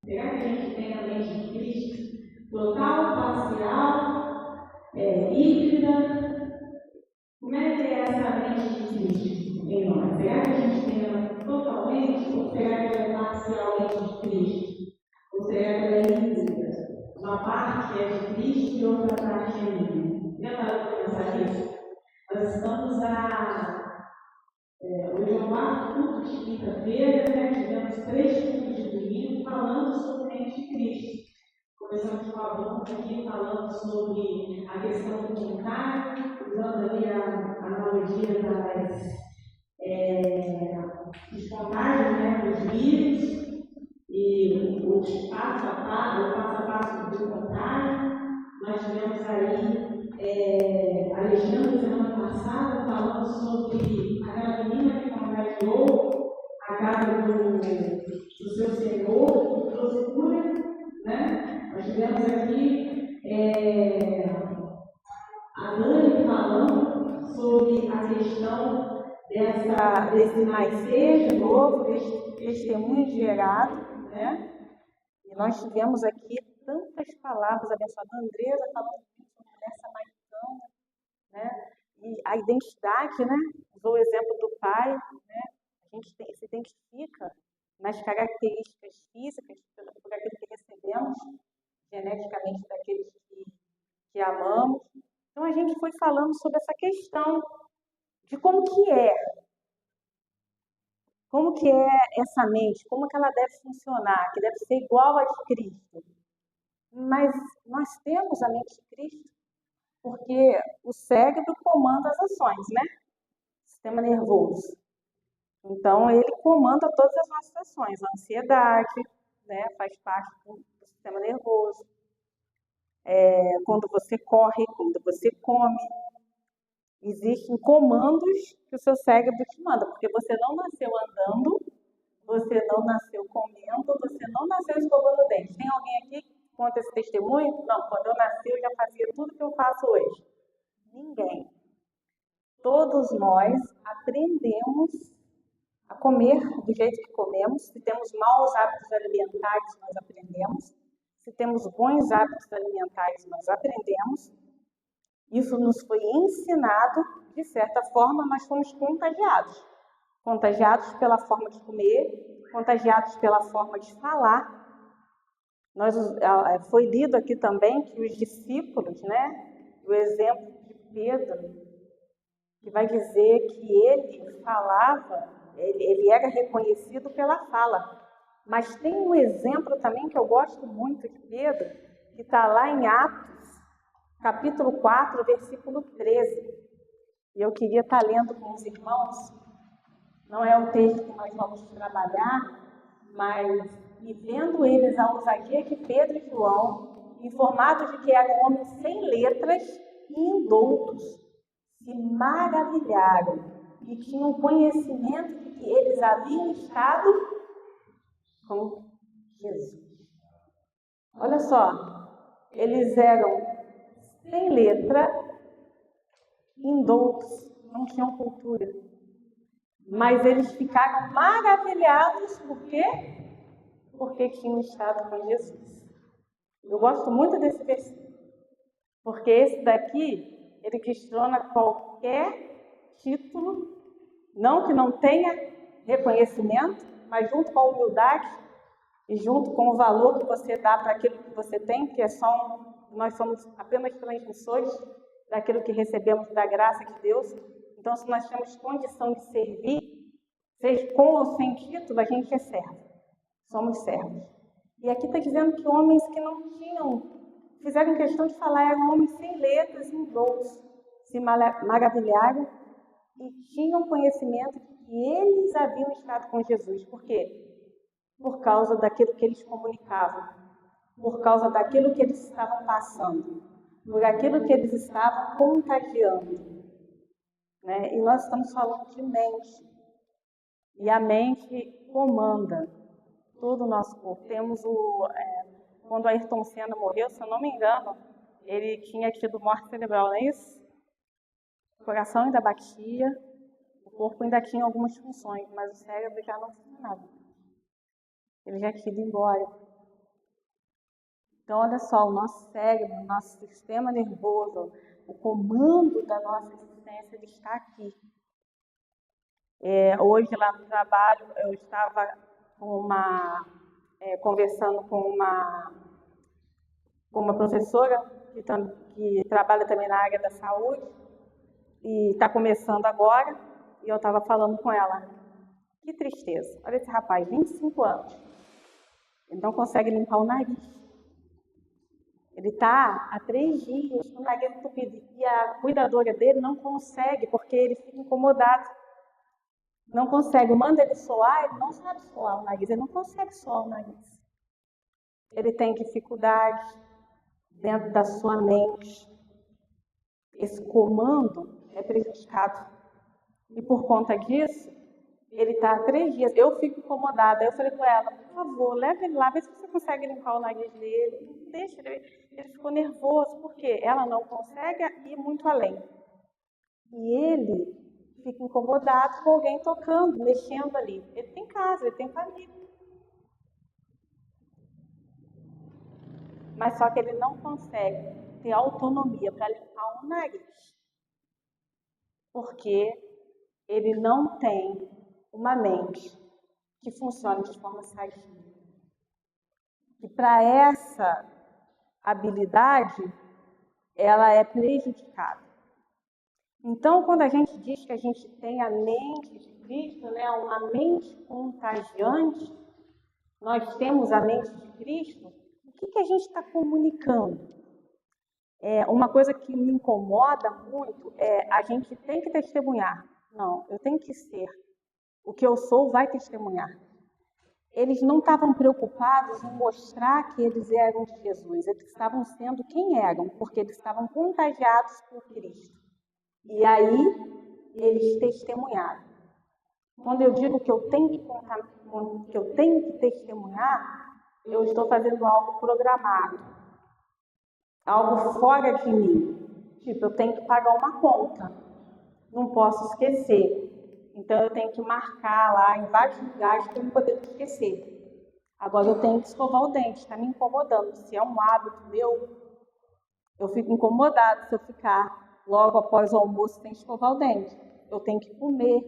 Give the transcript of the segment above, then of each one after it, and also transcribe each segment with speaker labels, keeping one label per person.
Speaker 1: Será que a gente tem a mente de Cristo? Total, parcial, híbrida? Como é que é essa mente de Cristo em nós? Será que a gente tem ela totalmente ou será que ela é parcialmente de Cristo? Ou será que ela é híbrida? Uma parte é de Cristo e outra parte é minha. Já parou para pensar nisso? Nós estamos hoje é o quarto culto de quinta-feira, tivemos 3 cultos de domingo falando sobre a mente de Cristo. Começamos com a Bronca aqui falando sobre a questão do contágio, usando ali a analogia dos contágios, dos vírus, e o passo a passo do contágio. Nós tivemos aí Alexandre semana passada falando sobre aquela menina que contagiou a casa do seu senhor, que trouxe cura, né? Nós tivemos aqui a Dani falando sobre a questão desse nascer novo, desse testemunho gerado, né? E nós tivemos aqui tantas palavras abençoadas. A Andresa falando sobre essa maitão, né? E a identidade, né? Usou o exemplo do pai, né? A gente se identifica nas características físicas, por aquilo que recebemos geneticamente daqueles que amamos. Então a gente foi falando sobre essa questão de como que é essa mente, como que ela deve funcionar, que deve ser igual a de Cristo. Mas nós temos a mente de Cristo porque o cérebro comanda as ações, né? Sistema nervoso. Então, ele comanda todas as nossas ações. A ansiedade, né, faz parte do sistema nervoso. Quando você corre, quando você come, existem comandos que o seu cérebro te manda, porque você não nasceu andando, você não nasceu comendo, você não nasceu escovando dente. Tem alguém aqui que conta esse testemunho? Não, quando eu nasci eu já fazia tudo que eu faço hoje. Ninguém. Todos nós aprendemos a comer do jeito que comemos. Se temos maus hábitos alimentares, nós aprendemos. Se temos bons hábitos alimentares, nós aprendemos. Isso nos foi ensinado, de certa forma, nós fomos contagiados. Contagiados pela forma de comer, contagiados pela forma de falar. Foi lido aqui também que os discípulos, né, o exemplo de Pedro, que vai dizer que ele falava, ele era reconhecido pela fala. Mas tem um exemplo também que eu gosto muito de Pedro, que está lá em Atos, capítulo 4, versículo 13. E eu queria estar lendo com os irmãos. Não é o texto que nós vamos trabalhar, mas e vendo eles a ousadia de Pedro e João, informados de que eram homens sem letras e indoutos, se maravilharam e tinham conhecimento de que eles haviam estado com Jesus. Olha só, eles eram sem letra, indoutos, não tinham cultura. Mas eles ficaram maravilhados, por quê? Porque tinham estado com Jesus. Eu gosto muito desse versículo, porque esse daqui, ele questiona qualquer título, não que não tenha reconhecimento, mas junto com a humildade e junto com o valor que você dá para aquilo que você tem, que nós somos apenas transmissores daquilo que recebemos da graça de Deus. Então, se nós temos condição de servir, seja com ou sem título, a gente é servo. Somos servos. E aqui está dizendo que homens que não fizeram questão de falar, eram homens sem letras, sem dons, se maravilharam e tinham conhecimento de que eles haviam estado com Jesus. Por quê? Por causa daquilo que eles comunicavam, por causa daquilo que eles estavam passando, por aquilo que eles estavam contagiando. Né? E nós estamos falando de mente. E a mente comanda todo o nosso corpo. Temos quando Ayrton Senna morreu, se eu não me engano, ele tinha tido morte cerebral, não é isso? O coração ainda batia, o corpo ainda tinha algumas funções, mas o cérebro já não funcionava. ele já tinha ido embora. Então, olha só, o nosso cérebro, o nosso sistema nervoso, o comando da nossa existência, ele está aqui. Hoje, lá no trabalho, eu estava conversando com uma professora que trabalha também na área da saúde e está começando agora, e eu estava falando com ela. Que tristeza, olha esse rapaz, 25 anos, ele não consegue limpar o nariz. Ele está há 3 dias com o nariz entupido e a cuidadora dele não consegue, porque ele fica incomodado. Não consegue, manda ele soar, ele não sabe soar o nariz, ele não consegue soar o nariz. Ele tem dificuldade dentro da sua mente. Esse comando é prejudicado. E por conta disso, ele está há 3 dias. Eu fico incomodada. Eu falei com ela, por favor, leva ele lá, vê se você consegue limpar o nariz dele. Deixa ele ficou nervoso, porque ela não consegue ir muito além. E ele fica incomodado com alguém tocando, mexendo ali. Ele tem casa, ele tem família. Mas só que ele não consegue ter autonomia para limpar o nariz. Porque ele não tem uma mente que funcione de forma sadia. E para essa habilidade, ela é prejudicada. Então, quando a gente diz que a gente tem a mente de Cristo, né, uma mente contagiante, nós temos a mente de Cristo, o que a gente está comunicando? Uma coisa que me incomoda muito é a gente tem que testemunhar. Não, eu tenho que ser. O que eu sou vai testemunhar. Eles não estavam preocupados em mostrar que eles eram de Jesus. Eles estavam sendo quem eram, porque eles estavam contagiados por Cristo. E aí, eles testemunharam. Quando eu digo que eu tenho que testemunhar, eu estou fazendo algo programado, algo fora de mim. Tipo, eu tenho que pagar uma conta, não posso esquecer. Então, eu tenho que marcar lá em vários lugares para eu não poder esquecer. Agora, eu tenho que escovar o dente, está me incomodando. Se é um hábito meu, eu fico incomodado se eu ficar logo após o almoço sem escovar o dente. Eu tenho que comer.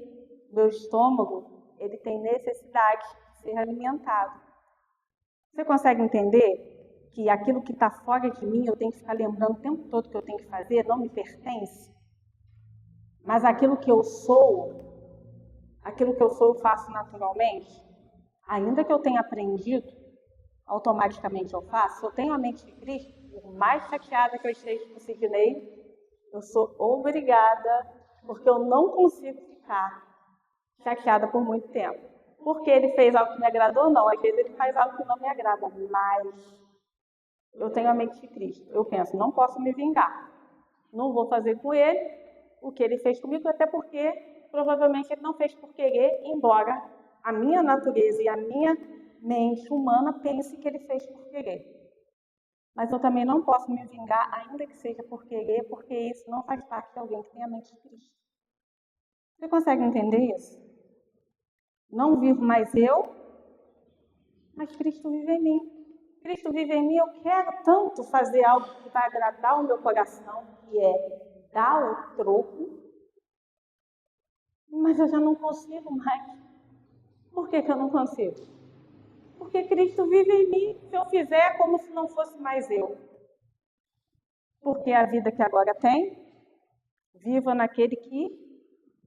Speaker 1: Meu estômago, ele tem necessidade de ser alimentado. Você consegue entender que aquilo que está fora de mim, eu tenho que ficar lembrando o tempo todo que eu tenho que fazer, não me pertence? Mas aquilo que eu sou eu faço naturalmente. Ainda que eu tenha aprendido, automaticamente eu faço. Se eu tenho a mente de Cristo, por mais chateada que eu esteja com o Sidney, eu sou obrigada, porque eu não consigo ficar chateada por muito tempo. Porque ele fez algo que me agradou, não. Às vezes ele faz algo que não me agrada, mas eu tenho a mente de Cristo. Eu penso, não posso me vingar. Não vou fazer com ele o que ele fez comigo, até porque provavelmente ele não fez por querer, embora a minha natureza e a minha mente humana pense que ele fez por querer. Mas eu também não posso me vingar, ainda que seja por querer, porque isso não faz parte de alguém que tem a mente de Cristo. Você consegue entender isso? Não vivo mais eu, mas Cristo vive em mim. Cristo vive em mim, eu quero tanto fazer algo que vai agradar o meu coração, que é dar o troco, mas eu já não consigo mais. Por que eu não consigo? Porque Cristo vive em mim. Se eu fizer, é como se não fosse mais eu. Porque a vida que agora tem, viva naquele que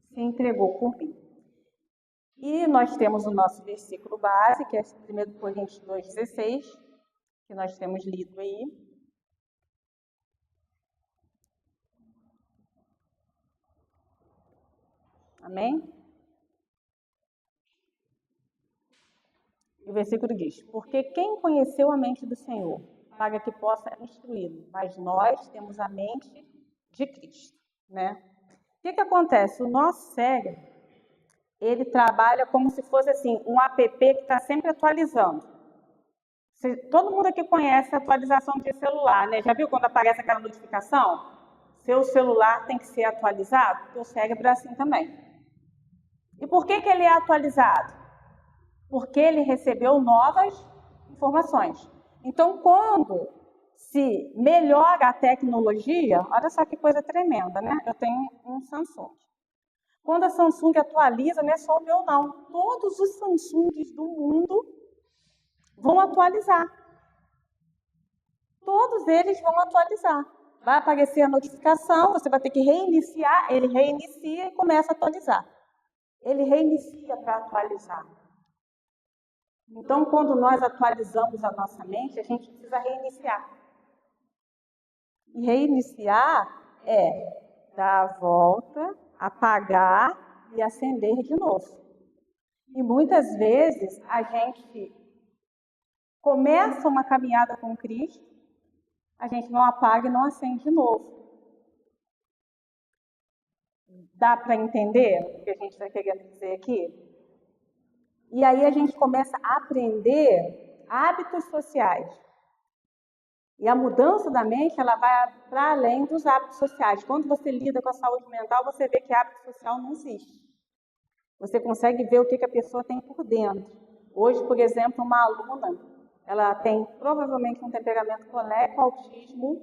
Speaker 1: se entregou por mim. E nós temos o nosso versículo base, que é 1 Coríntios 2,16, que nós temos lido aí. Amém? E o versículo diz, porque quem conheceu a mente do Senhor, para que possa instruí-lo, mas nós temos a mente de Cristo, né? O que acontece? O nosso cérebro, ele trabalha como se fosse assim, um app que está sempre atualizando. Todo mundo aqui conhece a atualização de celular, né? Já viu quando aparece aquela notificação? Seu celular tem que ser atualizado? O seu cérebro é assim também. E por que ele é atualizado? porque ele recebeu novas informações. Então, quando se melhora a tecnologia, olha só que coisa tremenda, né? Eu tenho um Samsung. Quando a Samsung atualiza, não é só o meu não, todos os Samsungs do mundo vão atualizar. Todos eles vão atualizar. Vai aparecer a notificação, você vai ter que reiniciar, ele reinicia e começa a atualizar. Ele reinicia para atualizar. Então, quando nós atualizamos a nossa mente, a gente precisa reiniciar. E reiniciar é dar a volta, apagar e acender de novo. E muitas vezes a gente começa uma caminhada com Cristo, a gente não apaga e não acende de novo. Dá para entender o que a gente está querendo dizer aqui? E aí a gente começa a aprender hábitos sociais. E a mudança da mente, ela vai para além dos hábitos sociais. Quando você lida com a saúde mental, você vê que hábito social não existe. Você consegue ver o que a pessoa tem por dentro. Hoje, por exemplo, uma aluna, ela tem provavelmente um temperamento colérico, autismo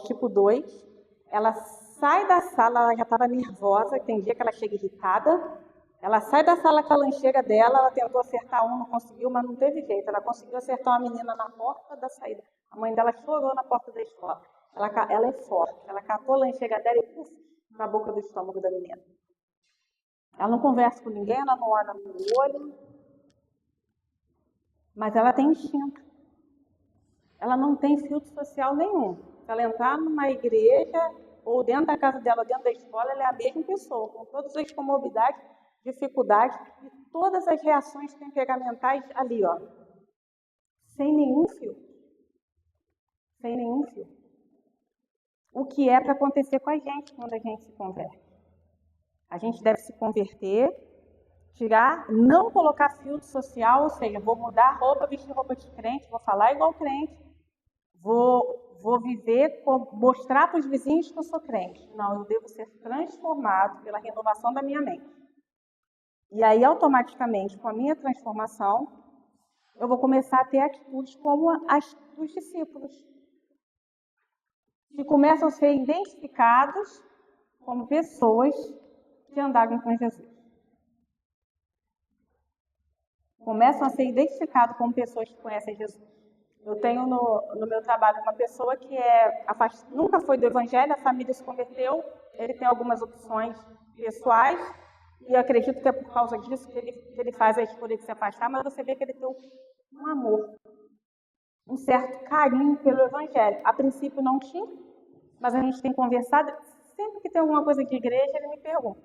Speaker 1: tipo 2. Ela sai da sala, ela já estava nervosa, tem dia que ela chega irritada. Ela sai da sala com a lancheira dela, ela tentou acertar um, não conseguiu, mas não teve jeito. Ela conseguiu acertar uma menina na porta da saída. A mãe dela chorou na porta da escola. Ela é forte, ela catou a lancheira dela e puf, na boca do estômago da menina. Ela não conversa com ninguém, ela não olha no olho, mas ela tem instinto. Ela não tem filtro social nenhum. Se ela entrar numa igreja, ou dentro da casa dela, ou dentro da escola, ela é a mesma pessoa, com todas as comorbidades, dificuldades e todas as reações temperamentais ali, ó. Sem nenhum filtro. Sem nenhum filtro. O que é para acontecer com a gente quando a gente se converte? A gente deve se converter, tirar, não colocar filtro social, ou seja, vou mudar a roupa, vestir roupa de crente, vou falar igual crente, vou viver, mostrar para os vizinhos que eu sou crente. Não, eu devo ser transformado pela renovação da minha mente. E aí, automaticamente, com a minha transformação, eu vou começar a ter atitudes como as dos discípulos, que começam a ser identificados como pessoas que andaram com Jesus. Começam a ser identificados como pessoas que conhecem Jesus. Eu tenho no meu trabalho uma pessoa que nunca foi do Evangelho, a família se converteu, ele tem algumas opções pessoais, e eu acredito que é por causa disso que ele faz a escolha de se afastar, mas você vê que ele tem um amor, um certo carinho pelo Evangelho. A princípio não tinha, mas a gente tem conversado, sempre que tem alguma coisa de igreja, ele me pergunta.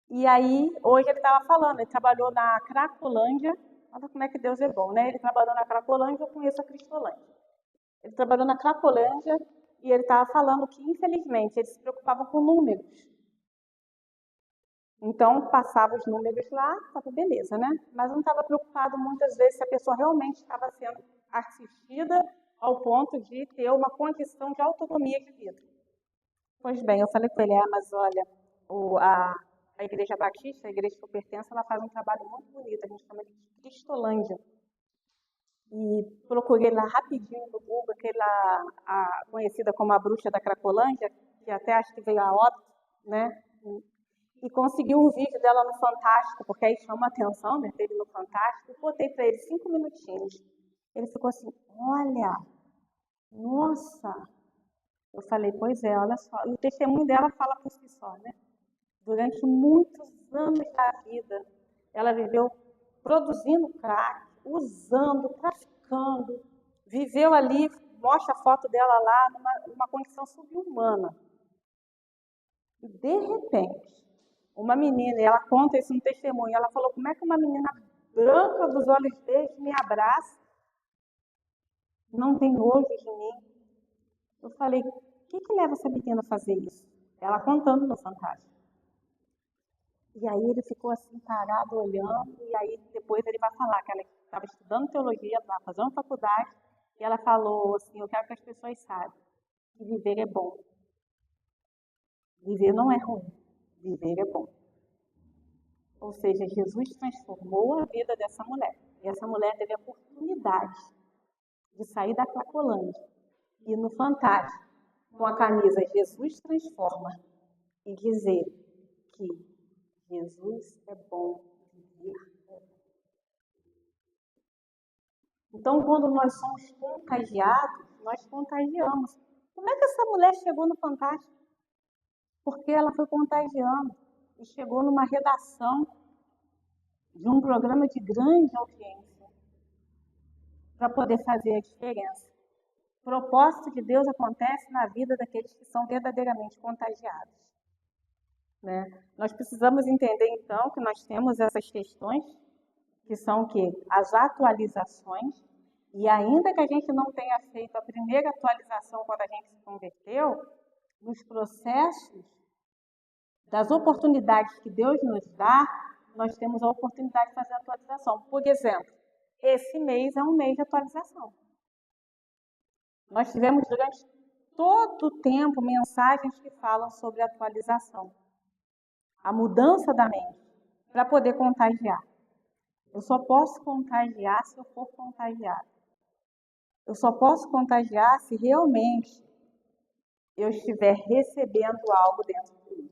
Speaker 1: E aí, hoje ele estava falando, ele trabalhou na Cracolândia, olha como é que Deus é bom, né? Ele trabalhou na Cracolândia, eu conheço a Cristolândia. Ele trabalhou na Cracolândia e ele estava falando que, infelizmente, eles se preocupavam com números. Então, passava os números lá, estava beleza, né? Mas não estava preocupado muitas vezes se a pessoa realmente estava sendo assistida ao ponto de ter uma condição de autonomia de vida. Pois bem, eu falei com ele, mas olha, a Igreja Batista, a igreja que eu pertenço, ela faz um trabalho muito bonito, a gente chama de Cristolândia. E procurei lá rapidinho no Google, conhecida como a bruxa da Cracolândia, que até acho que veio a óbito, né? E consegui um vídeo dela no Fantástico, porque aí chama a atenção, né? Teve no Fantástico, botei para ele 5 minutinhos. Ele ficou assim, olha, nossa. Eu falei, pois é, olha só. E o testemunho dela fala por si só, né? Durante muitos anos da vida, ela viveu produzindo crack, usando, traficando, viveu ali, mostra a foto dela lá, numa condição subhumana. E, de repente, uma menina, e ela conta isso no testemunho, ela falou, como é que uma menina branca dos olhos verdes me abraça, não tem nojo de mim? Eu falei, o que leva essa menina a fazer isso? Ela contando no Fantástico. E aí ele ficou assim, parado, olhando, e aí depois ele vai falar que ela estava estudando teologia, estava fazendo faculdade, e ela falou assim, eu quero que as pessoas saibam que viver é bom. Viver não é ruim, viver é bom. Ou seja, Jesus transformou a vida dessa mulher. E essa mulher teve a oportunidade de sair da Cracolândia e ir no Fantástico com a camisa Jesus transforma e dizer que Jesus é bom viver. Então, quando nós somos contagiados, nós contagiamos. Como é que essa mulher chegou no Fantástico? Porque ela foi contagiando e chegou numa redação de um programa de grande audiência para poder fazer a diferença. O propósito de Deus acontece na vida daqueles que são verdadeiramente contagiados. Né? Nós precisamos entender, então, que nós temos essas questões, que são as atualizações, e ainda que a gente não tenha feito a primeira atualização quando a gente se converteu, nos processos das oportunidades que Deus nos dá, nós temos a oportunidade de fazer a atualização. Por exemplo, esse mês é um mês de atualização. Nós tivemos durante todo o tempo mensagens que falam sobre atualização. A mudança da mente, para poder contagiar. Eu só posso contagiar se eu for contagiado. Eu só posso contagiar se realmente eu estiver recebendo algo dentro de mim.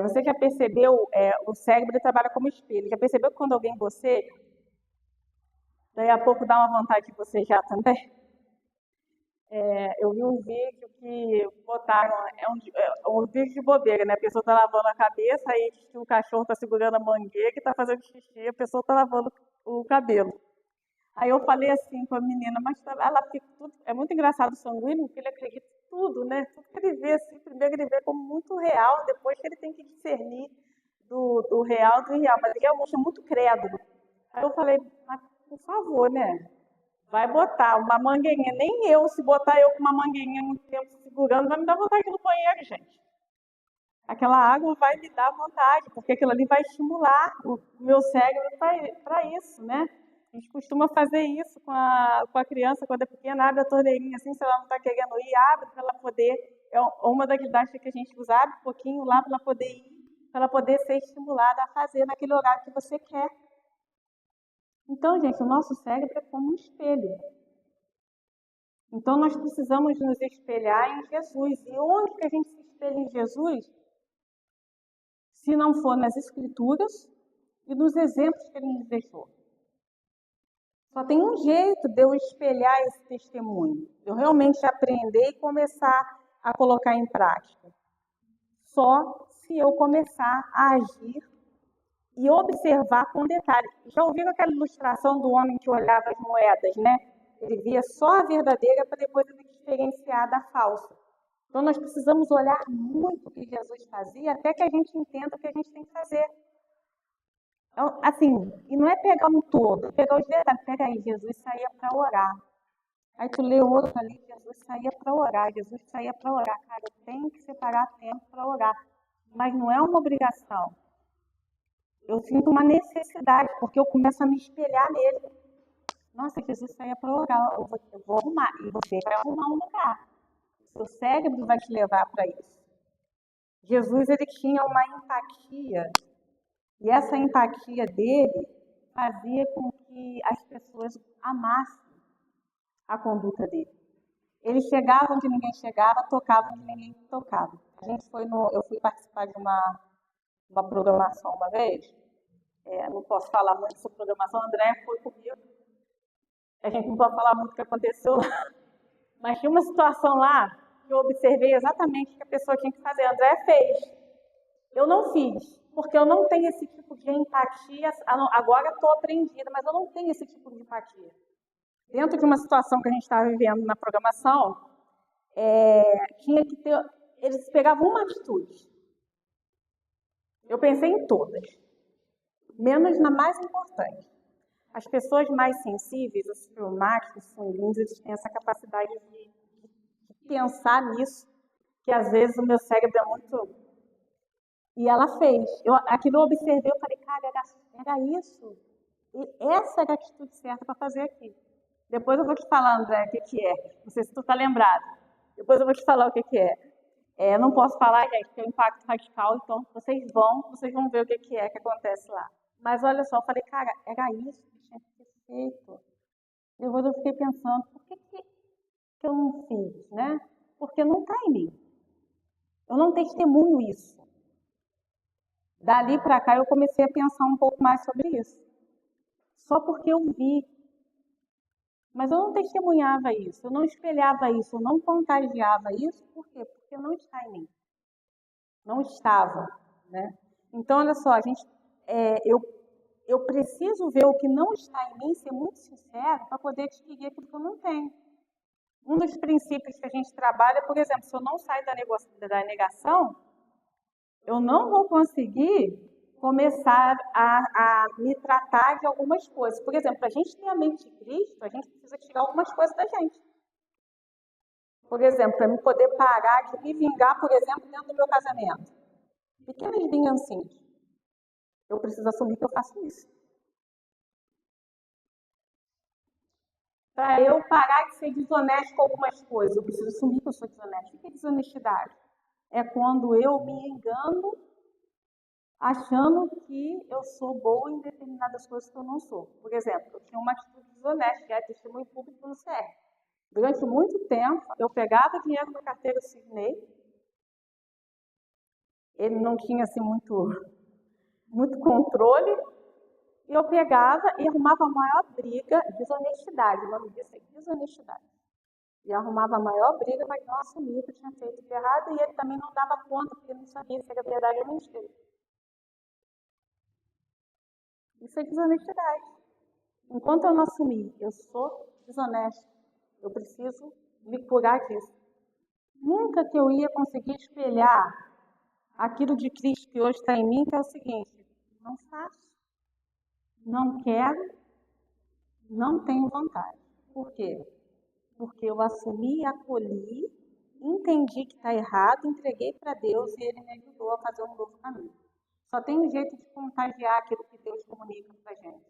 Speaker 1: Você já percebeu, o cérebro trabalha como espelho. Já percebeu que quando alguém boceja, daí a pouco dá uma vontade de bocejar também? Eu vi um vídeo que botaram, um vídeo de bobeira, né? A pessoa está lavando a cabeça, aí o cachorro está segurando a mangueira que está fazendo xixi, a pessoa está lavando o cabelo. Aí eu falei assim com a menina, mas ela fica tudo, é muito engraçado o sanguíneo, porque ele acredita em tudo, né? Tudo que ele vê, assim, primeiro ele vê como muito real, depois que ele tem que discernir do real do irreal, mas ele realmente é muito crédulo. Aí eu falei, mas por favor, né? Vai botar uma mangueirinha, nem eu, se botar eu com uma mangueirinha muito tempo segurando, vai me dar vontade no banheiro, gente. Aquela água vai me dar vontade, porque aquilo ali vai estimular o meu cérebro para isso, né? A gente costuma fazer isso com a criança quando é pequena, abre a torneirinha assim, se ela não está querendo ir, abre para ela poder, é uma das didáticas que a gente usa, abre um pouquinho lá para ela poder ir, para ela poder ser estimulada a fazer naquele horário que você quer. Então, gente, o nosso cérebro é como um espelho. Então, nós precisamos nos espelhar em Jesus. E onde que a gente se espelha em Jesus? Se não for nas Escrituras e nos exemplos que Ele nos deixou. Só tem um jeito de eu espelhar esse testemunho. De eu realmente aprender e começar a colocar em prática. Só se eu começar a agir e observar com detalhe. Já ouviram aquela ilustração do homem que olhava as moedas, né? Ele via só a verdadeira para depois ele diferenciar da falsa. Então nós precisamos olhar muito o que Jesus fazia até que a gente entenda o que a gente tem que fazer. Então, assim, e não é pegar um todo, pegar os detalhes. Pega aí, Jesus saía para orar. Aí tu lê outro ali, Jesus saía para orar, Jesus saía para orar. Cara, eu tenho que separar tempo para orar. Mas não é uma obrigação. Eu sinto uma necessidade, porque eu começo a me espelhar nele. Nossa, Jesus saía para orar, eu vou arrumar. E você vai arrumar um lugar. O seu cérebro vai te levar para isso. Jesus, ele tinha uma empatia. E essa empatia dele fazia com que as pessoas amassem a conduta dele. Ele chegava onde ninguém chegava, tocava onde ninguém tocava. Eu fui participar de uma programação uma vez. Não posso falar muito sobre programação, André foi comigo. A gente não pode falar muito o que aconteceu lá. Mas tinha uma situação lá que eu observei exatamente o que a pessoa tinha que fazer. André fez. Eu não fiz, porque eu não tenho esse tipo de empatia. Agora estou aprendida, mas eu não tenho esse tipo de empatia. Dentro de uma situação que a gente estava vivendo na programação, tinha que ter. Eles pegavam uma atitude. Eu pensei em todas, menos na mais importante. As pessoas mais sensíveis, os fleumáticos, os sanguíneos, eles têm essa capacidade de pensar nisso, que às vezes o meu cérebro é muito... E ela fez. Aquilo eu observei, eu falei, cara, era isso. E essa era a atitude certa para fazer aqui. Depois eu vou te falar, André, o que é. Não sei se tu está lembrado. Depois eu vou te falar o que é. Não posso falar, gente, que é um impacto radical, então vocês vão ver o que é que acontece lá. Mas olha só, eu falei, cara, era isso que tinha que ser feito. Depois eu fiquei pensando, por que eu não fiz, né? Porque não está em mim. Eu não testemunho isso. Dali para cá eu comecei a pensar um pouco mais sobre isso. Só porque eu vi. Mas eu não testemunhava isso, eu não espelhava isso, eu não contagiava isso. Por quê? Porque não está em mim. Não estava, né? Então, olha só, eu preciso ver o que não está em mim, ser muito sincero, para poder distinguir aquilo que eu não tenho. Um dos princípios que a gente trabalha, por exemplo, se eu não sair da negação, eu não vou conseguir começar a me tratar de algumas coisas. Por exemplo, para a gente ter a mente de Cristo, a gente precisa tirar algumas coisas da gente. Por exemplo, para eu poder parar de me vingar, por exemplo, dentro do meu casamento. Pequenas vingancinhas. Eu preciso assumir que eu faço isso. Para eu parar de ser desonesto com algumas coisas, eu preciso assumir que eu sou desonesto. O que é desonestidade? É quando eu me engano achando que eu sou boa em determinadas coisas que eu não sou. Por exemplo, eu tinha uma atitude desonesta, que é testemunho público no CR. Durante muito tempo, eu pegava dinheiro na carteira do Sidney, ele não tinha assim muito controle, e eu pegava e arrumava a maior briga, desonestidade, o nome disso é desonestidade. E arrumava a maior briga, mas não assumia que eu tinha feito de errado, e ele também não dava conta, porque ele não sabia se era verdade ou mentira. Isso é desonestidade. Enquanto eu não assumir, eu sou desonesto, eu preciso me curar disso. Nunca que eu ia conseguir espelhar aquilo de Cristo que hoje está em mim, que é o seguinte: não faço, não quero, não tenho vontade. Por quê? Porque eu assumi, acolhi, entendi que está errado, entreguei para Deus e Ele me ajudou a fazer um novo caminho. Só tem um jeito de contagiar aquilo que Deus comunica para a gente.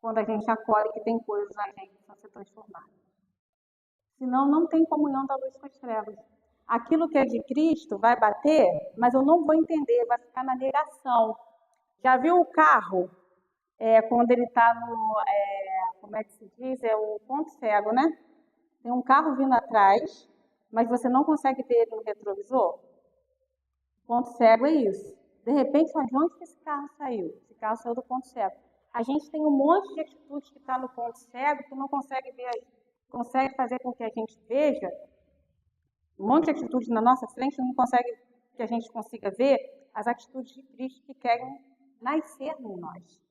Speaker 1: Quando a gente acolhe que tem coisas na gente que precisam ser transformadas. Senão, não tem comunhão da luz com as trevas. Aquilo que é de Cristo vai bater, mas eu não vou entender, vai ficar na negação. Já viu o carro, quando ele está como é que se diz? É o ponto cego, né? Tem um carro vindo atrás, mas você não consegue ver ele no retrovisor? O ponto cego é isso. De repente, de onde que esse carro saiu? Esse carro saiu do ponto cego. A gente tem um monte de atitude que está no ponto cego que não consegue ver, consegue fazer com que a gente veja um monte de atitudes na nossa frente, não consegue que a gente consiga ver as atitudes de Cristo que querem nascer em nós.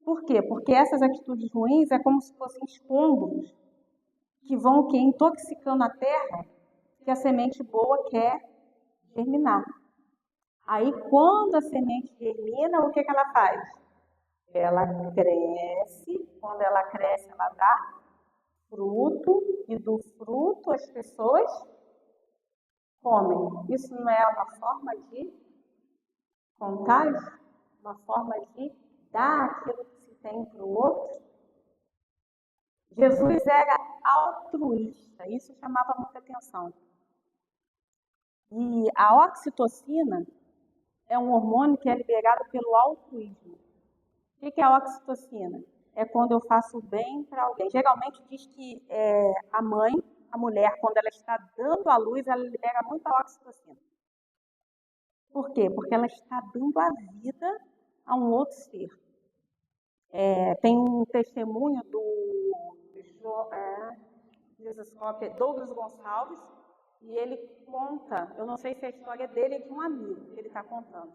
Speaker 1: Por quê? Porque essas atitudes ruins é como se fossem escombros que vão intoxicando a terra que a semente boa quer germinar. Aí, quando a semente germina, o que ela faz? Ela cresce, quando ela cresce, ela dá fruto, e do fruto as pessoas comem. Isso não é uma forma de contágio? Uma forma de dar aquilo que se tem para o outro? Jesus era altruísta, isso chamava muita atenção. E a oxitocina é um hormônio que é liberado pelo altruísmo. O que é a oxitocina? É quando eu faço bem para alguém. Geralmente diz que a mulher, quando ela está dando à luz, ela libera muita oxitocina. Por quê? Porque ela está dando a vida a um outro ser. Tem um testemunho do Douglas Gonçalves, e ele conta, eu não sei se a história dele é de um amigo que ele está contando,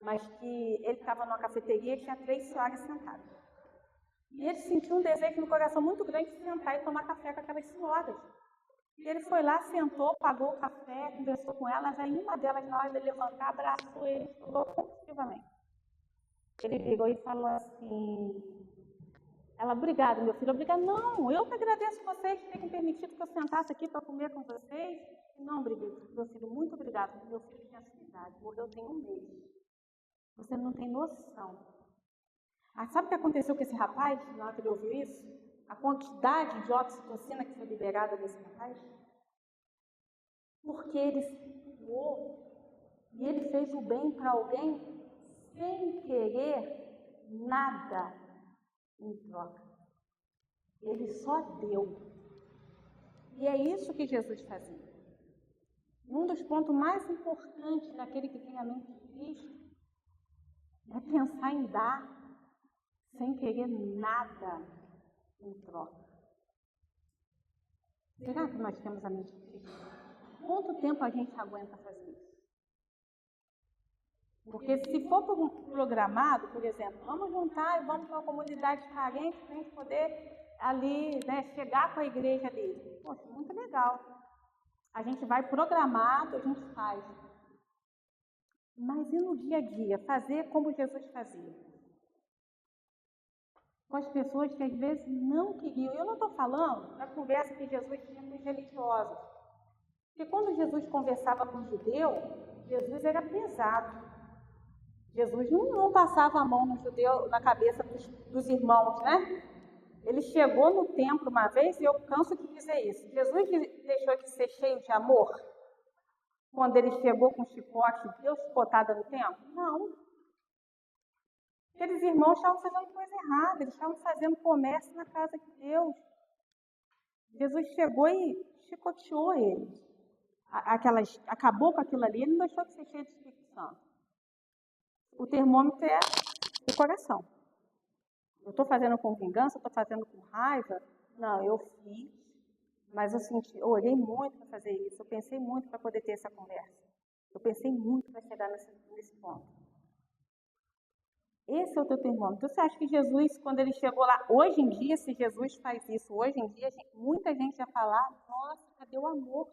Speaker 1: mas que ele estava numa cafeteria e tinha 3 senhoras sentadas. E ele sentiu um desejo no coração muito grande de sentar e tomar café com aquelas senhoras. E ele foi lá, sentou, pagou o café, conversou com elas, aí uma delas, na hora de levantar, abraçou ele e falou positivamente. Ele pegou e falou assim, ela, obrigada, meu filho, obrigada. Não, eu que agradeço vocês por terem permitido que eu sentasse aqui para comer com vocês. Não, meu filho, muito obrigado, porque meu filho tinha sua idade, morreu tem 1 mês. Você não tem noção. Sabe o que aconteceu com esse rapaz, na hora que ele ouviu isso? A quantidade de oxitocina que foi liberada desse rapaz?
Speaker 2: porque ele se doou e ele fez o bem para alguém sem querer nada em troca. Ele só deu. E é isso que Jesus fazia. Um dos pontos mais importantes daquele que tem a mente de Cristo é pensar em dar sem querer nada em troca. Será que nós temos a mente de Cristo? Quanto tempo a gente aguenta fazer isso? Porque se for programado, por exemplo, vamos juntar e vamos para uma comunidade carente para a gente poder ali, chegar com a igreja dele. Poxa, muito legal. A gente vai programado, a gente faz. Mas e no dia a dia? Fazer como Jesus fazia? Com as pessoas que às vezes não queriam. Eu não estou falando da conversa que Jesus tinha com os religiosos. Porque quando Jesus conversava com o judeu, Jesus era pesado. Jesus não passava a mão no judeu, na cabeça dos irmãos, né? Ele chegou no templo uma vez, e eu canso de dizer isso. Jesus deixou de ser cheio de amor quando ele chegou com o chicote, deu chicotada no templo? Não. Aqueles irmãos estavam fazendo coisa errada, eles estavam fazendo comércio na casa de Deus. Jesus chegou e chicoteou eles. Acabou com aquilo ali, ele não deixou de ser cheio de Espírito Santo. O termômetro é o coração. Eu estou fazendo com vingança, estou fazendo com raiva? Não, eu fiz, mas eu orei muito para fazer isso, eu pensei muito para poder ter essa conversa. Eu pensei muito para chegar nesse ponto. Esse é o teu termômetro. Então, você acha que Jesus, quando ele chegou lá, hoje em dia, se Jesus faz isso, hoje em dia, muita gente vai falar, nossa, cadê o amor?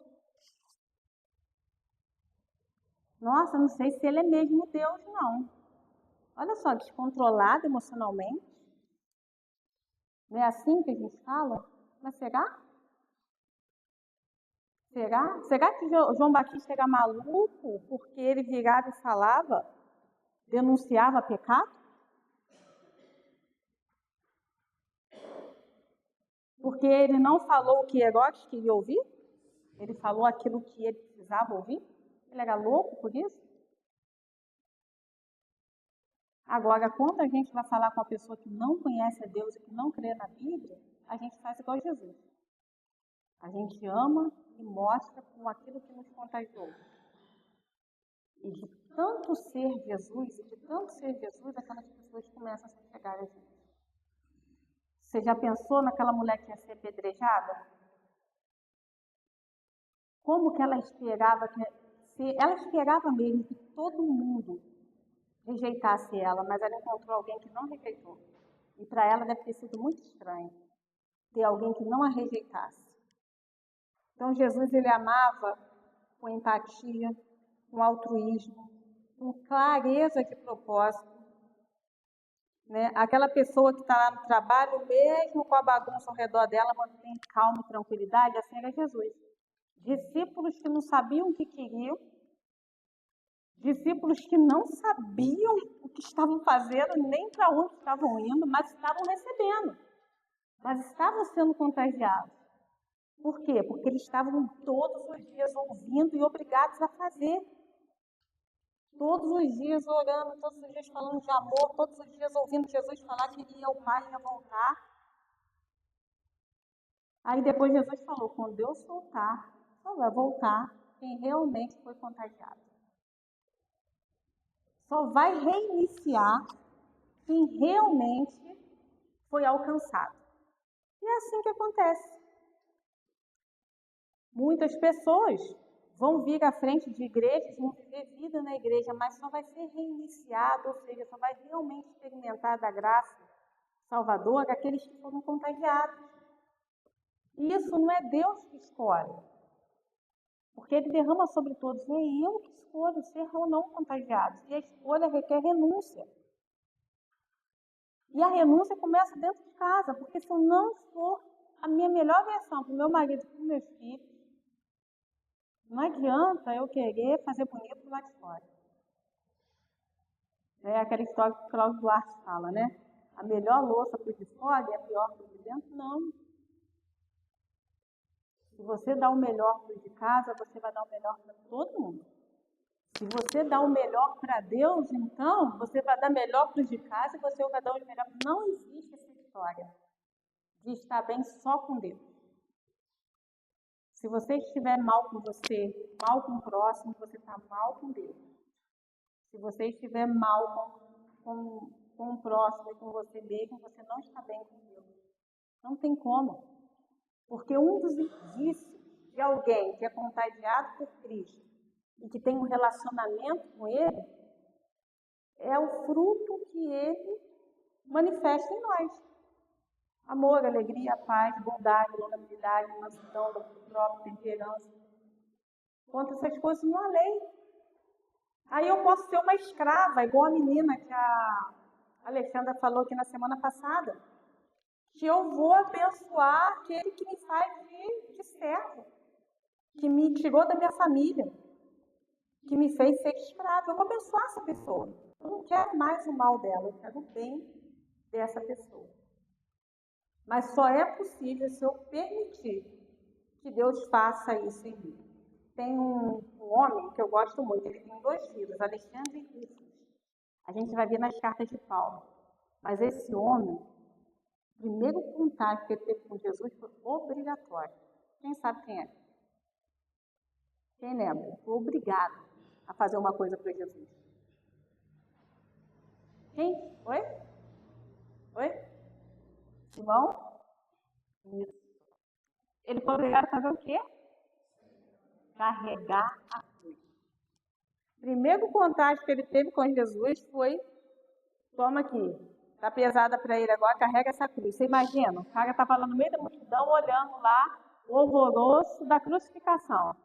Speaker 2: Nossa, não sei se ele é mesmo Deus, não. Olha só, descontrolado emocionalmente. Não é assim que a gente fala? Mas será? Será? Será que João Batista era maluco porque ele virava e falava, denunciava pecado? Porque ele não falou o que Herodes queria ouvir? Ele falou aquilo que ele precisava ouvir? Ele era louco por isso? Agora, quando a gente vai falar com uma pessoa que não conhece a Deus e que não crê na Bíblia, a gente faz igual Jesus. A gente ama e mostra com aquilo que nos contagiou. E de tanto ser Jesus, aquelas pessoas começam a se chegar a gente. Você já pensou naquela mulher que ia ser apedrejada? Como que ela esperava ela esperava mesmo que todo mundo rejeitasse ela, mas ela encontrou alguém que não rejeitou. E para ela deve ter sido muito estranho ter alguém que não a rejeitasse. Então Jesus, ele amava com empatia, com altruísmo, com clareza de propósito. Né? Aquela pessoa que está lá no trabalho, mesmo com a bagunça ao redor dela, mantém calma e tranquilidade, assim era Jesus. Discípulos que não sabiam o que queriam, discípulos que não sabiam o que estavam fazendo, nem para onde estavam indo, mas estavam recebendo, mas estavam sendo contagiados. Por quê? Porque eles estavam todos os dias ouvindo e obrigados a fazer. Todos os dias orando, todos os dias falando de amor, todos os dias ouvindo Jesus falar que iria ao Pai e ia voltar. Aí depois Jesus falou, quando eu soltar, só vai voltar quem realmente foi contagiado. Só vai reiniciar quem realmente foi alcançado. E é assim que acontece. Muitas pessoas vão vir à frente de igrejas, vão viver vida na igreja, mas só vai ser reiniciado, ou seja, só vai realmente experimentar da graça salvadora aqueles que foram contagiados. E isso não é Deus que escolhe, porque Ele derrama sobre todos. É eu que escolho ser ou não contagiado. E a escolha requer renúncia. E a renúncia começa dentro de casa, porque se eu não for a minha melhor versão para o meu marido e para os meus filhos, não adianta eu querer fazer bonito lá de fora. É aquela história que o Cláudio Duarte fala, né? A melhor louça para o de fora é a pior para o de dentro? Não. Se você dá o melhor para os de casa, você vai dar o melhor para todo mundo. Se você dá o melhor para Deus, então, você vai dar melhor para os de casa e você vai dar o melhor. Não existe essa história de estar bem só com Deus. Se você estiver mal com você, mal com o próximo, você está mal com Deus. Se você estiver mal com o próximo e com você mesmo, você não está bem com Deus. Não tem como. Porque um dos indícios de alguém que é contagiado por Cristo e que tem um relacionamento com Ele é o fruto que Ele manifesta em nós. Amor, alegria, paz, bondade, longanimidade, mansidão, domínio próprio, temperança. Contra essas coisas não há lei. Aí eu posso ser uma escrava, igual a menina que a Alexandra falou aqui na semana passada, que eu vou abençoar aquele que me faz de servo, que me tirou da minha família, que me fez ser escravo. Eu vou abençoar essa pessoa. Eu não quero mais o mal dela, eu quero o bem dessa pessoa. Mas só é possível se eu permitir que Deus faça isso em mim. Tem um homem que eu gosto muito, ele tem 2 filhos, Alexandre e Rufus. A gente vai ver nas cartas de Paulo. Mas esse homem, o primeiro contato que ele teve com Jesus foi obrigatório. Quem sabe quem é? Quem lembra? Ele foi obrigado a fazer uma coisa para Jesus. Quem? Oi? Oi? Simão? Isso. Ele foi obrigado a fazer o quê? Carregar a cruz. O primeiro contato que ele teve com Jesus foi: toma aqui, tá pesada para ele agora, carrega essa cruz. Você imagina, o cara estava lá no meio da multidão, olhando lá o alvoroço da crucificação.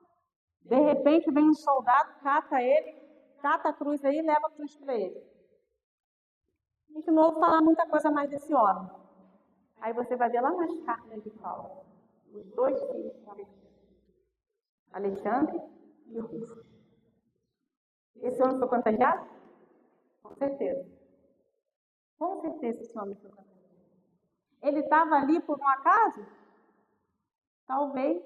Speaker 2: De repente vem um soldado, cata ele, cata a cruz aí e leva a cruz para ele. A gente não ouve falar muita coisa mais desse homem. Aí você vai ver lá nas cartas de Paulo, os 2 filhos de Alexandre e Rufus. Esse homem foi contagiado? Com certeza. Com certeza esse homem foi contagiado. Ele estava ali por um acaso? Talvez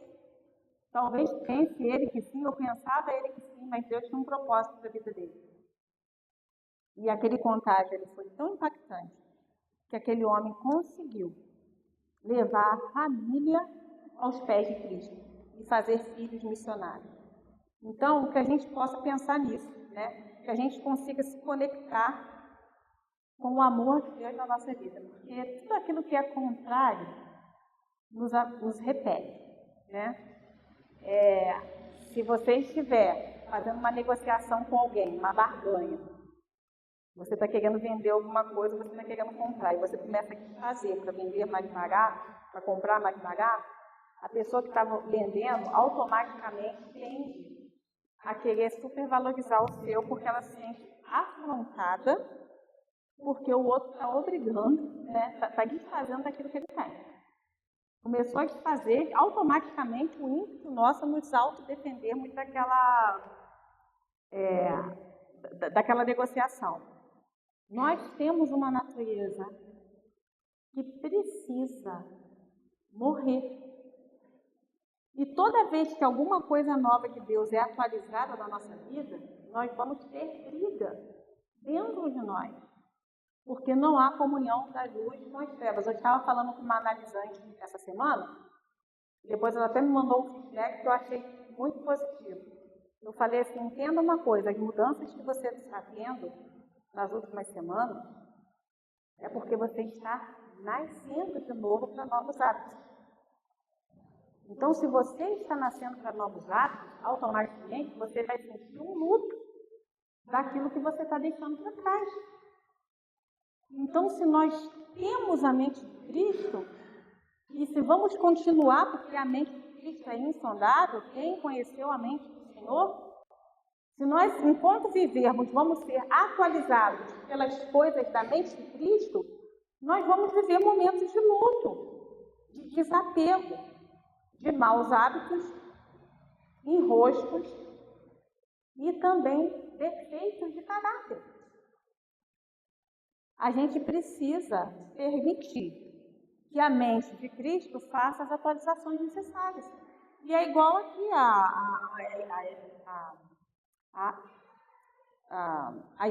Speaker 2: pense ele que sim, ou pensava ele que sim, mas Deus tinha um propósito para a vida dele. E aquele contágio ele foi tão impactante que aquele homem conseguiu levar a família aos pés de Cristo e fazer filhos missionários. Então, que a gente possa pensar nisso, né? Que a gente consiga se conectar com o amor de Deus na nossa vida, porque tudo aquilo que é contrário nos repele, né? Se você estiver fazendo uma negociação com alguém, uma barganha, você está querendo vender alguma coisa, você está querendo comprar, e você começa a fazer para vender mais barato, para comprar mais barato, a pessoa que está vendendo automaticamente tende a querer supervalorizar o seu, porque ela se sente afrontada, porque o outro está obrigando, né? Está desfazendo daquilo que ele tem. Começou a desfazer automaticamente o ímpeto nosso a nos autodefendermos daquela negociação. Nós temos uma natureza que precisa morrer. E toda vez que alguma coisa nova de Deus é atualizada na nossa vida, nós vamos ter briga dentro de nós, porque não há comunhão da luz com as trevas. Eu estava falando com uma analisante essa semana, depois ela até me mandou um feedback que eu achei muito positivo. Eu falei assim: entenda uma coisa, as mudanças que você está tendo nas últimas semanas é porque você está nascendo de novo para novos hábitos. Então, se você está nascendo para novos hábitos, automaticamente você vai sentir um luto daquilo que você está deixando para trás. Então, se nós temos a mente de Cristo, e se vamos continuar, porque a mente de Cristo é insondável, quem conheceu a mente do Senhor? Se nós, enquanto vivermos, vamos ser atualizados pelas coisas da mente de Cristo, nós vamos viver momentos de luto, de desapego, de maus hábitos, enroscos e também defeitos de caráter. A gente precisa permitir que a mente de Cristo faça as atualizações necessárias. E é igual aqui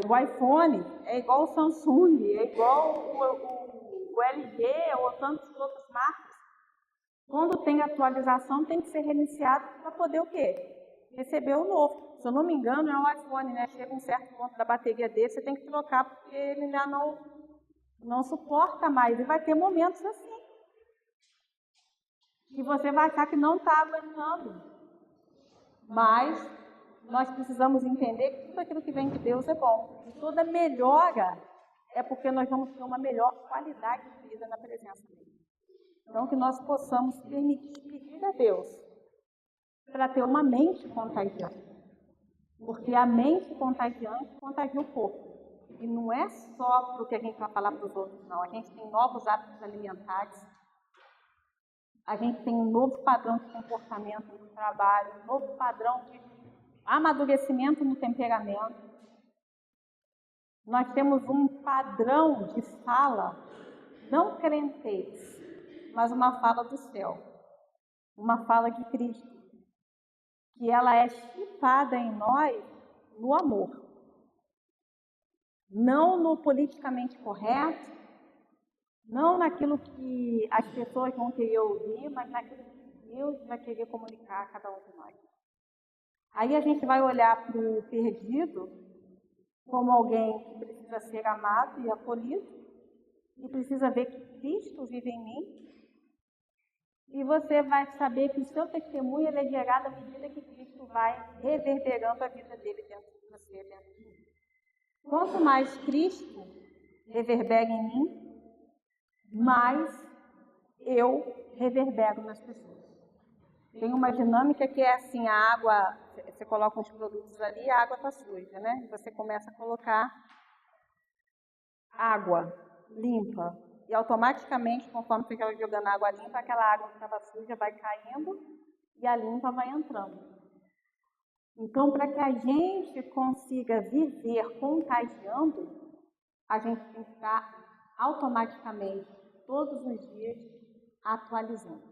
Speaker 2: o iPhone, é igual o Samsung, é igual o LG ou tantas outras marcas. Quando tem atualização, tem que ser reiniciado para poder o quê? Receber o novo. Se eu não me engano, é um iPhone, né? Chega um certo ponto da bateria dele, você tem que trocar porque ele já não suporta mais. E vai ter momentos assim, que você vai achar que não está aguentando. Mas nós precisamos entender que tudo aquilo que vem de Deus é bom. E toda melhora é porque nós vamos ter uma melhor qualidade de vida na presença dele. Então, que nós possamos pedir a Deus para ter uma mente contagiante. Porque a mente contagiante contagia o corpo. E não é só porque a gente vai falar para os outros, não. A gente tem novos hábitos alimentares. A gente tem um novo padrão de comportamento no trabalho, um novo padrão de amadurecimento no temperamento. Nós temos um padrão de fala, não crentez, mas uma fala do céu, uma fala de Cristo, que ela é chipada em nós no amor, não no politicamente correto, não naquilo que as pessoas vão querer ouvir, mas naquilo que Deus vai querer comunicar a cada um de nós. Aí a gente vai olhar para o perdido como alguém que precisa ser amado e acolhido, e precisa ver que Cristo vive em mim. E você vai saber que o seu testemunho é gerado à medida que Cristo vai reverberando a vida dele dentro de você, dentro de mim. Quanto mais Cristo reverbera em mim, mais eu reverbero nas pessoas. Tem uma dinâmica que é assim, a água, você coloca uns produtos ali, a água está suja, né? Você começa a colocar água limpa. E automaticamente, conforme você vai jogando água limpa, aquela água que estava suja vai caindo e a limpa vai entrando. Então, para que a gente consiga viver contagiando, a gente tem que estar automaticamente, todos os dias, atualizando.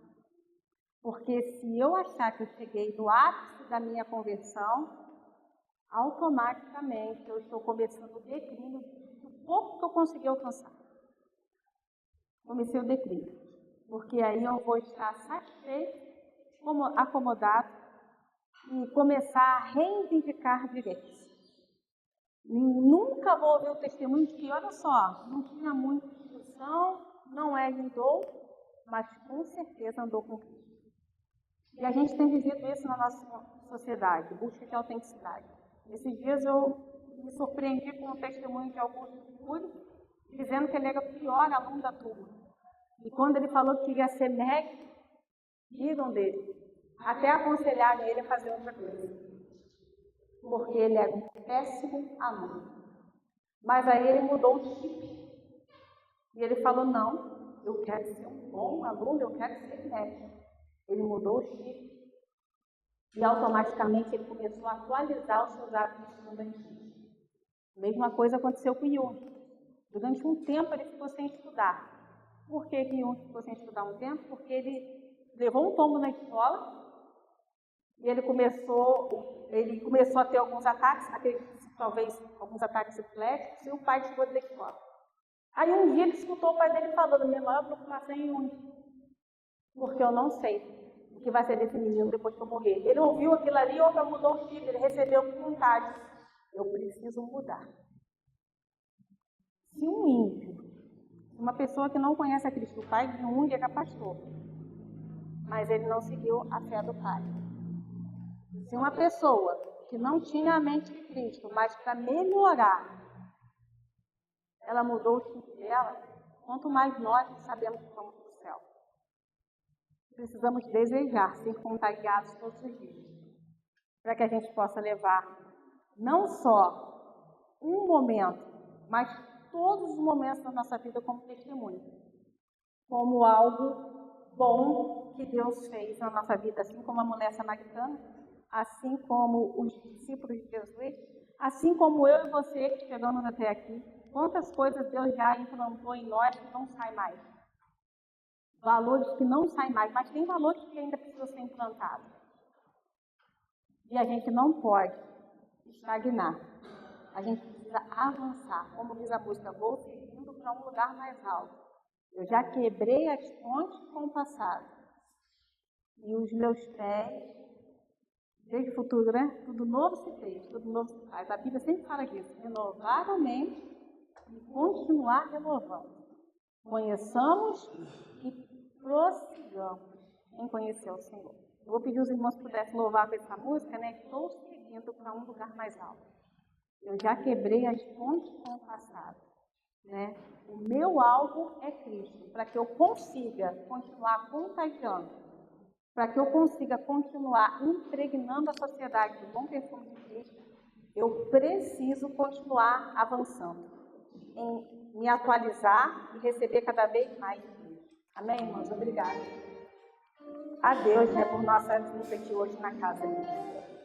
Speaker 2: Porque se eu achar que eu cheguei no ápice da minha conversão, automaticamente eu estou começando o declínio do pouco que eu consegui alcançar. Comecei o declínio, porque aí eu vou estar satisfeito, acomodado e começar a reivindicar direitos. Nunca vou ouvir o testemunho de que, olha só, não tinha muita instrução, não ajudou, mas com certeza andou com Cristo. E a gente tem vivido isso na nossa sociedade, busca de autenticidade. Esses dias eu me surpreendi com o testemunho de Augusto Cury, dizendo que ele era o pior aluno da turma. E quando ele falou que queria ser médico, riram dele. Até aconselharam ele a fazer outra coisa. Porque ele era um péssimo aluno. Mas aí ele mudou o chip. E ele falou, não, eu quero ser um bom aluno, eu quero ser médico. Ele mudou o chip. E automaticamente ele começou a atualizar os seus hábitos estudantis. A mesma coisa aconteceu com o Jung. Durante um tempo ele ficou sem estudar. Por que Jung ficou sem estudar um tempo? Porque ele levou um tombo na escola e ele começou a ter alguns ataques, talvez alguns ataques epiléticos, e o pai tirou da escola. Aí um dia ele escutou o pai dele falando, minha maior preocupação é Jung, porque eu não sei o que vai ser desse menino depois que eu morrer. Ele ouviu aquilo ali, opa, mudou o chip, ele recebeu com vontade. Eu preciso mudar. Se um ímpio, uma pessoa que não conhece a Cristo, o pai de um era pastor, mas ele não seguiu a fé do pai. Se uma pessoa que não tinha a mente de Cristo, mas para melhorar, ela mudou o chip dela, quanto mais nós sabemos que vamos para o céu. Precisamos desejar ser contagiados todos os dias, para que a gente possa levar não só um momento, mas todos os momentos da nossa vida como testemunho, como algo bom que Deus fez na nossa vida, assim como a mulher samaritana, assim como os discípulos de Jesus, assim como eu e você que chegamos até aqui. Quantas coisas Deus já implantou em nós que não sai mais. valores que não saem mais, mas tem valores que ainda precisam ser implantados. E a gente não pode estagnar. A gente precisa avançar. Como diz a música, vou seguindo para um lugar mais alto. Eu já quebrei as pontes com o passado. E os meus pés, desde o futuro, né? Tudo novo se fez, tudo novo se faz. A Bíblia sempre fala disso. Renovar a mente e continuar renovando. Conheçamos e prossigamos em conhecer o Senhor. Eu vou pedir aos irmãos que pudessem louvar com essa música, né? Estou seguindo para um lugar mais alto. Eu já quebrei as pontes com o passado, né? O meu alvo é Cristo, para que eu consiga continuar contagiando, para que eu consiga continuar impregnando a sociedade do bom perfume de Cristo, eu preciso continuar avançando, em me atualizar e receber cada vez mais de Cristo. Amém, irmãos? Obrigada. A Deus, né, por nossa vida aqui hoje na casa dele.